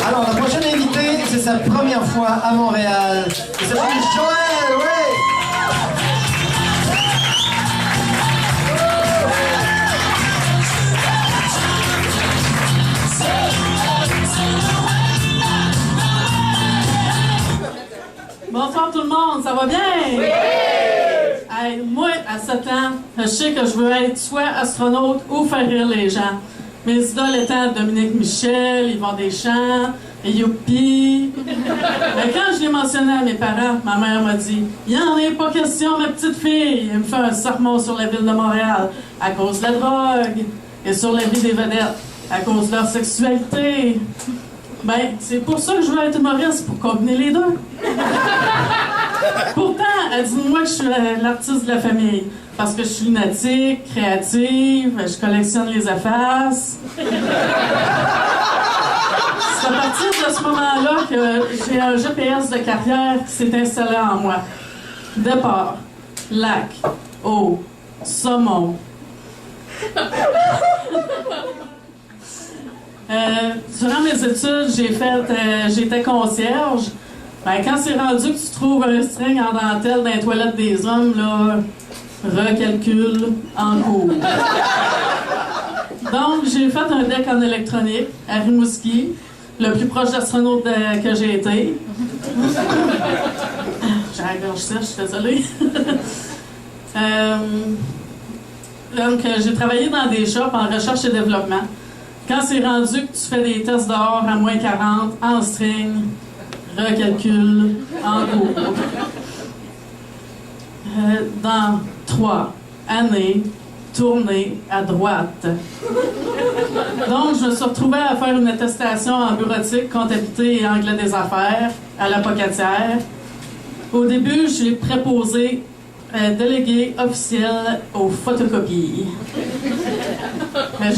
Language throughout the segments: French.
Alors, la prochaine invitée, c'est sa première fois à Montréal. Il s'appelle Joël, oui! Bonsoir tout le monde, ça va bien? Oui! Hey, moi, à 7 ans, je sais que je veux être soit astronaute ou faire rire les gens. Mes idoles étant Dominique Michel, Yvon Deschamps, et Youpi. Mais quand je l'ai mentionné à mes parents, ma mère m'a dit « Il en est pas question, ma petite fille! » Elle me fait un sermon sur la ville de Montréal à cause de la drogue et sur la vie des vedettes à cause de leur sexualité. Ben, c'est pour ça que je veux être humoriste, pour combiner les deux. Pourtant, elle dit moi que je suis l'artiste de la famille. Parce que je suis lunatique, créative, je collectionne les effaces. C'est à partir de ce moment-là que j'ai un GPS de carrière qui s'est installé en moi. Départ, lac, eau, saumon. Durant mes études, j'étais concierge. Ben, quand c'est rendu que tu trouves un string en dentelle dans les toilettes des hommes, là, recalcule en cours. Donc, j'ai fait un deck en électronique à Rimouski, le plus proche d'astronaute que j'ai été. J'ai la gorge sèche, je suis désolée. Donc, j'ai travaillé dans des shops en recherche et développement. Quand c'est rendu que tu fais des tests dehors à moins 40, en string, recalcule, en cours. Dans 3 années, tournée à droite. Donc, je me suis retrouvée à faire une attestation en bureautique, comptabilité et anglais des affaires à la Pocatière. Au début, j'ai préposé délégué officiel aux photocopies. Mais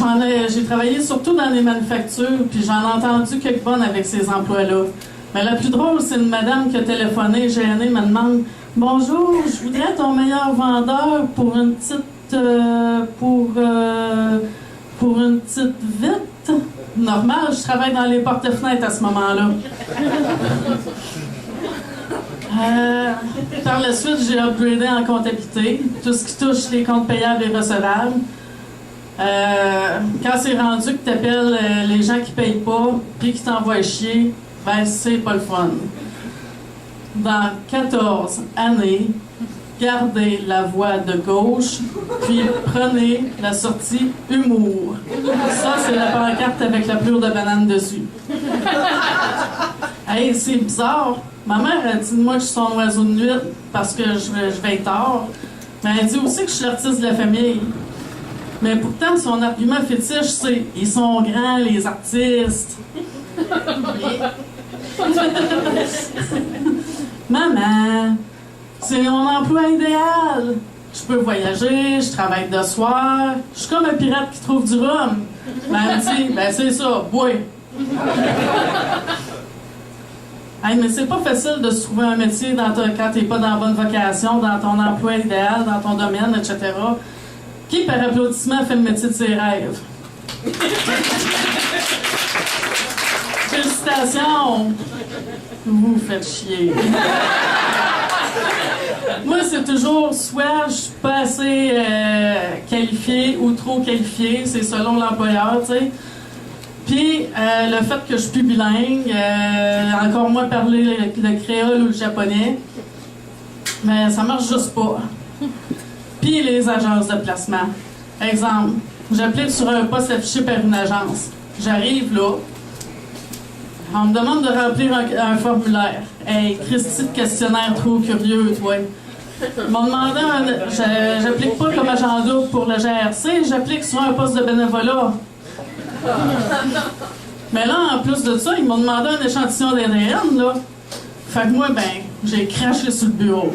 j'ai travaillé surtout dans les manufactures, puis j'en ai entendu quelques bonnes avec ces emplois-là. Mais la plus drôle, c'est une madame qui a téléphoné, gênée, me demande « Bonjour, je voudrais ton meilleur vendeur pour une petite... pour une petite vitre. » Normal, je travaille dans les porte-fenêtres à ce moment-là. Par la suite, j'ai upgradé en comptabilité, tout ce qui touche les comptes payables et recevables. Quand c'est rendu que tu appelles les gens qui payent pas puis qui t'envoient chier, ben c'est pas le fun. Dans 14 années, gardez la voie de gauche, puis prenez la sortie humour. Ça, c'est la pancarte avec la pleure de banane dessus. Hey, c'est bizarre. Ma mère a dit de moi que je suis son oiseau de nuit parce que je vais tard. Mais elle dit aussi que je suis l'artiste de la famille. Mais pourtant, son argument fétiche, c'est « Ils sont grands, les artistes. » Maman, c'est mon emploi idéal. Je peux voyager, je travaille de soir. Je suis comme un pirate qui trouve du rhum. Ben, elle me dit « Ben, c'est ça, bois. » Hey, mais c'est pas facile de se trouver un métier quand t'es pas dans la bonne vocation, dans ton emploi idéal, dans ton domaine, etc. Qui, par applaudissement, fait le métier de ses rêves? Félicitations! Vous faites chier. Moi, c'est toujours soit je suis pas assez qualifiée ou trop qualifiée, c'est selon l'employeur, tu sais. Puis, le fait que je suis plus bilingue, encore moins parler le créole ou le japonais, mais ça marche juste pas. Puis, les agences de placement. Exemple, j'applique sur un poste affiché par une agence. J'arrive là, on me demande de remplir un formulaire. Hey, Christy, de questionnaire trop curieux, toi. Ils m'ont demandé, j'applique pas comme agent double pour le GRC, j'applique sur un poste de bénévolat. Mais là, en plus de ça, ils m'ont demandé un échantillon d'ADN, là. Fait que moi, ben, j'ai craché sur le bureau.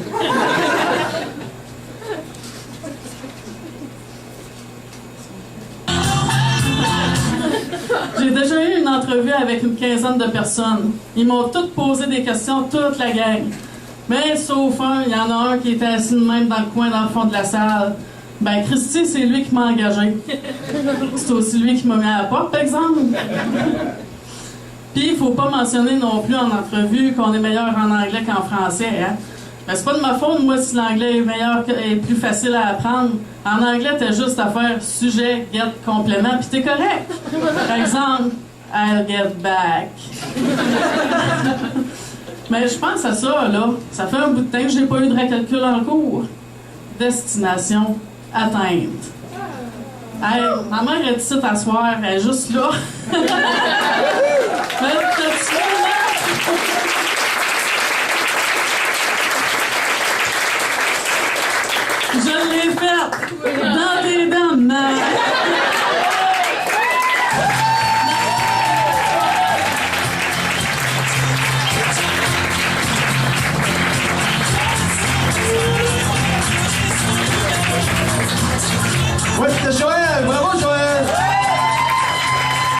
J'ai déjà eu une entrevue avec une quinzaine de personnes. Ils m'ont toutes posé des questions, toute la gang. Mais sauf un, il y en a un qui était assis de même dans le coin, dans le fond de la salle. Ben, Christy, c'est lui qui m'a engagé. C'est aussi lui qui m'a mis à la porte, par exemple. Puis, il faut pas mentionner non plus en entrevue qu'on est meilleur en anglais qu'en français. Hein? Ben, c'est pas de ma faute, moi, si l'anglais est meilleur et plus facile à apprendre. En anglais, t'as juste à faire sujet, get, complément, puis t'es correct. Par exemple, I'll get back. Mais je pense à ça, là. Ça fait un bout de temps que j'ai pas eu de recalcul en cours. Destination atteinte. Hey, ma mère est ici t'asseoir, elle est juste là. Mais t'as-tu vu, là? Je l'ai faite!